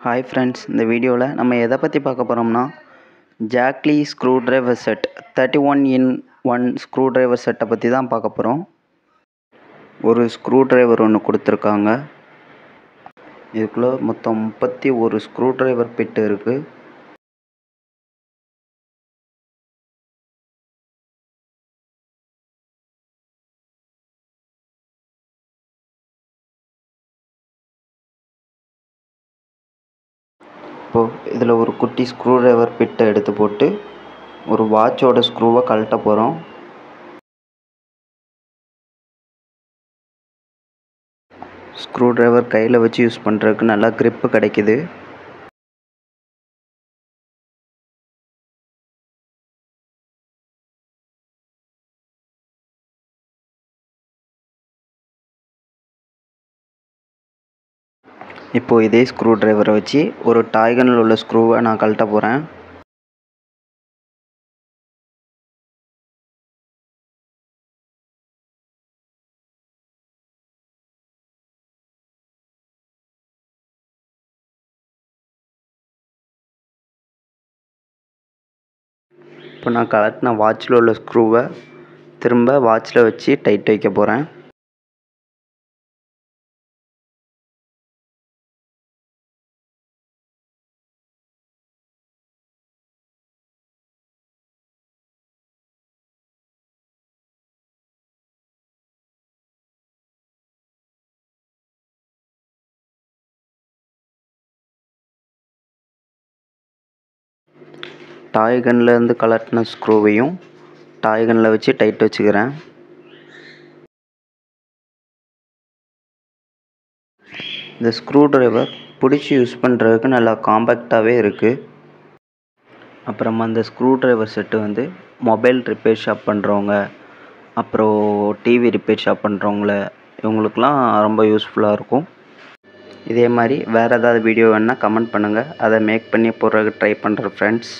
Hi friends, இந்த வீடியோவில் நம்ம எதை பற்றி பார்க்க போகிறோம்னா Jackly screwdriver set 31 in 1 screwdriver செட்டை பற்றி தான் பார்க்க போகிறோம். ஒரு ஸ்க்ரூ ட்ரைவர் ஒன்று கொடுத்துருக்காங்க. இதுக்குள்ளே மொத்தம் 31 ஸ்க்ரூ ட்ரைவர் பிட்டு இருக்குது. இப்போது இதில் ஒரு குட்டி ஸ்க்ரூ ட்ரைவர் பிட்டை எடுத்து போட்டு ஒரு வாட்சோட ஸ்க்ரூவை கழட்ட போகிறோம். ஸ்க்ரூ ட்ரைவர் கையில் வச்சு யூஸ் பண்ணுறதுக்கு நல்லா க்ரிப்பு கிடைக்குது. இப்போது இதே ஸ்க்ரூ ட்ரைவரை வச்சு ஒரு டாய்கனில் உள்ள ஸ்க்ரூவை நான் கழட்ட போகிறேன். இப்போ நான் கழட்டின வாட்சில் உள்ள ஸ்க்ரூவை திரும்ப வாட்சில் வச்சு டைட் வைக்க போகிறேன். டாய்கன்லேருந்து கலட்டின ஸ்க்ரூவையும் டாய்கனில் வச்சு டைட் வச்சுக்கிறேன். இந்த ஸ்க்ரூ ட்ரைவர் பிடிச்சி யூஸ் பண்ணுறதுக்கு நல்லா காம்பேக்டாகவே இருக்குது. அப்புறமா இந்த screw driver set mobile repair shop பண்ணுறவங்க, அப்புறம் டிவி ரிப்பேர் ஷாப் பண்ணுறவங்கள இவங்களுக்கெலாம் ரொம்ப யூஸ்ஃபுல்லாக இருக்கும். இதே மாதிரி வேறு ஏதாவது வீடியோ வேணுன்னா கமெண்ட் பண்ணுங்கள், அதை மேக் பண்ணி போடுறதுக்கு ட்ரை பண்ணுறேன் ஃப்ரெண்ட்ஸ்.